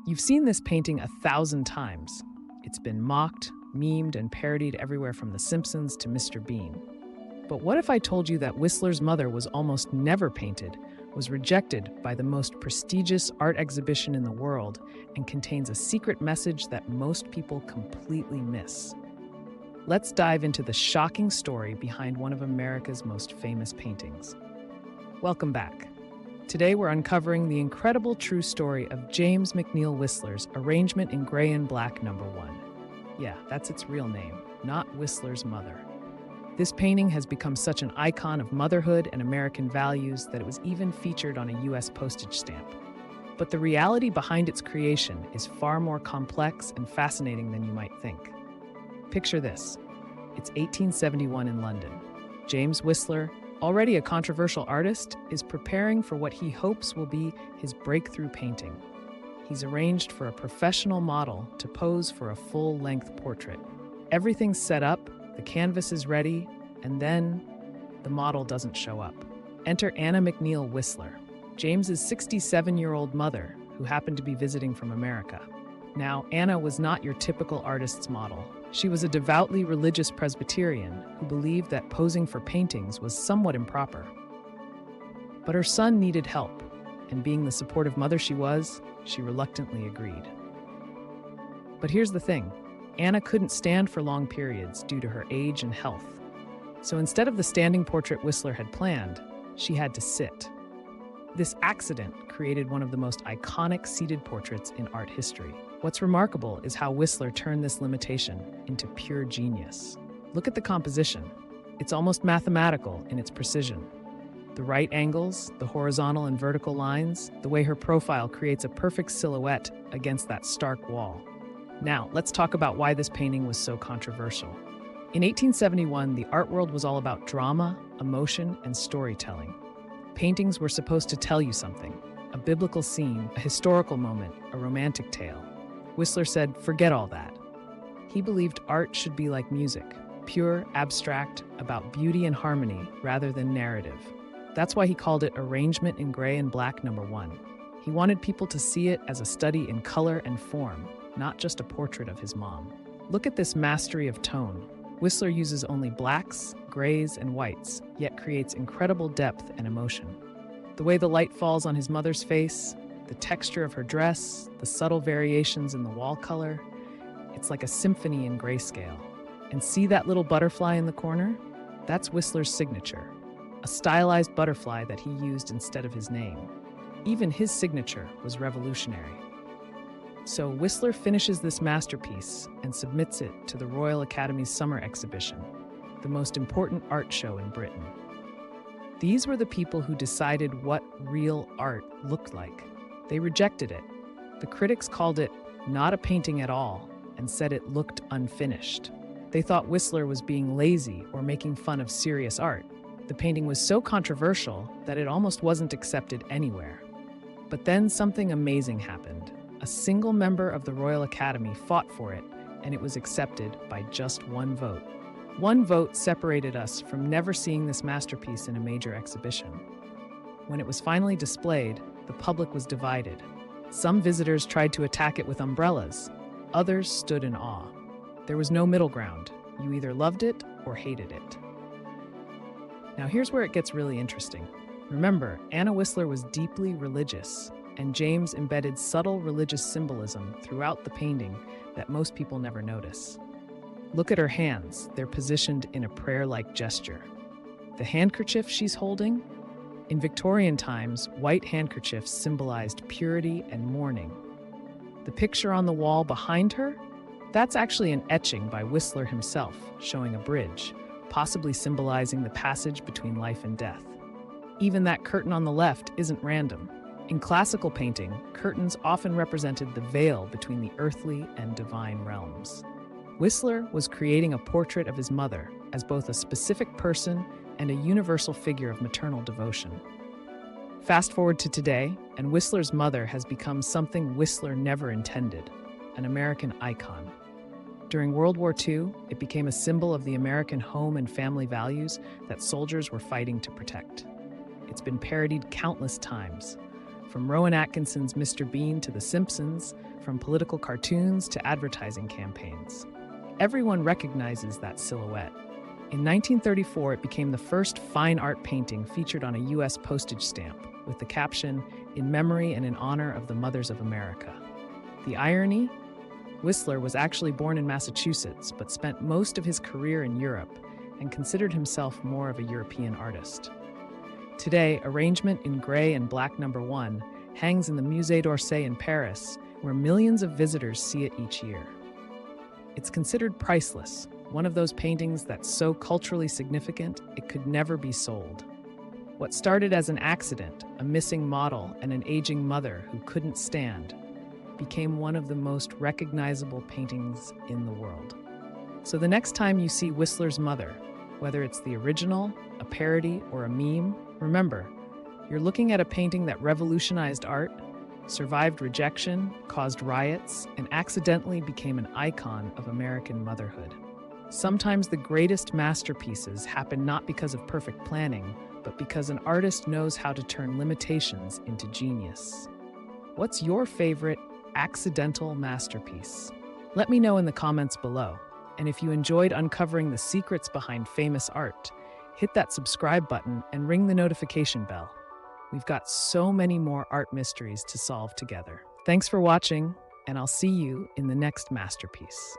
You've seen this painting 1,000 times. It's been mocked, memed, and parodied everywhere from The Simpsons to Mr. Bean. But what if I told you that Whistler's mother was almost never painted, was rejected by the most prestigious art exhibition in the world, and contains a secret message that most people completely miss? Let's dive into the shocking story behind one of America's most famous paintings. Welcome back. Today we're uncovering the incredible true story of James McNeill Whistler's Arrangement in Gray and Black No. 1. Yeah, that's its real name, not Whistler's mother. This painting has become such an icon of motherhood and American values that it was even featured on a U.S. postage stamp. But the reality behind its creation is far more complex and fascinating than you might think. Picture this. It's 1871 in London. James Whistler, already a controversial artist, is preparing for what he hopes will be his breakthrough painting. He's arranged for a professional model to pose for a full-length portrait. Everything's set up, the canvas is ready, and then the model doesn't show up. Enter Anna McNeill Whistler, James's 67-year-old mother, who happened to be visiting from America. Now, Anna was not your typical artist's model. She was a devoutly religious Presbyterian who believed that posing for paintings was somewhat improper. But her son needed help, and being the supportive mother she was, she reluctantly agreed. But here's the thing. Anna couldn't stand for long periods due to her age and health. So instead of the standing portrait Whistler had planned, she had to sit. This accident created one of the most iconic seated portraits in art history. What's remarkable is how Whistler turned this limitation into pure genius. Look at the composition. It's almost mathematical in its precision. The right angles, the horizontal and vertical lines, the way her profile creates a perfect silhouette against that stark wall. Now, let's talk about why this painting was so controversial. In 1871, the art world was all about drama, emotion, and storytelling. Paintings were supposed to tell you something, a biblical scene, a historical moment, a romantic tale. Whistler said, forget all that. He believed art should be like music, pure, abstract, about beauty and harmony rather than narrative. That's why he called it Arrangement in Gray and Black No. 1. He wanted people to see it as a study in color and form, not just a portrait of his mom. Look at this mastery of tone. Whistler uses only blacks, grays, and whites, yet creates incredible depth and emotion. The way the light falls on his mother's face, the texture of her dress, the subtle variations in the wall color, it's like a symphony in grayscale. And see that little butterfly in the corner? That's Whistler's signature, a stylized butterfly that he used instead of his name. Even his signature was revolutionary. So Whistler finishes this masterpiece and submits it to the Royal Academy's summer exhibition, the most important art show in Britain. These were the people who decided what real art looked like. They rejected it. The critics called it not a painting at all and said it looked unfinished. They thought Whistler was being lazy or making fun of serious art. The painting was so controversial that it almost wasn't accepted anywhere. But then something amazing happened. A single member of the Royal Academy fought for it, and it was accepted by just one vote. One vote separated us from never seeing this masterpiece in a major exhibition. When it was finally displayed, the public was divided. Some visitors tried to attack it with umbrellas. Others stood in awe. There was no middle ground. You either loved it or hated it. Now here's where it gets really interesting. Remember, Anna Whistler was deeply religious, and James embedded subtle religious symbolism throughout the painting that most people never notice. Look at her hands. They're positioned in a prayer-like gesture. The handkerchief she's holding? In Victorian times, white handkerchiefs symbolized purity and mourning. The picture on the wall behind her? That's actually an etching by Whistler himself, showing a bridge, possibly symbolizing the passage between life and death. Even that curtain on the left isn't random. In classical painting, curtains often represented the veil between the earthly and divine realms. Whistler was creating a portrait of his mother as both a specific person and a universal figure of maternal devotion. Fast forward to today, and Whistler's mother has become something Whistler never intended, an American icon. During World War II, it became a symbol of the American home and family values that soldiers were fighting to protect. It's been parodied countless times, From Rowan Atkinson's Mr. Bean to The Simpsons, from political cartoons to advertising campaigns. Everyone recognizes that silhouette. In 1934, it became the first fine art painting featured on a U.S. postage stamp, with the caption, "In memory and in honor of the mothers of America." The irony? Whistler was actually born in Massachusetts, but spent most of his career in Europe and considered himself more of a European artist. Today, Arrangement in Gray and Black No. 1 hangs in the Musée d'Orsay in Paris, where millions of visitors see it each year. It's considered priceless, one of those paintings that's so culturally significant it could never be sold. What started as an accident, a missing model and an aging mother who couldn't stand, became one of the most recognizable paintings in the world. So the next time you see Whistler's Mother, whether it's the original, a parody, or a meme, remember, you're looking at a painting that revolutionized art, survived rejection, caused riots, and accidentally became an icon of American motherhood. Sometimes the greatest masterpieces happen not because of perfect planning, but because an artist knows how to turn limitations into genius. What's your favorite accidental masterpiece? Let me know in the comments below. And if you enjoyed uncovering the secrets behind famous art, hit that subscribe button and ring the notification bell. We've got so many more art mysteries to solve together. Thanks for watching, and I'll see you in the next masterpiece.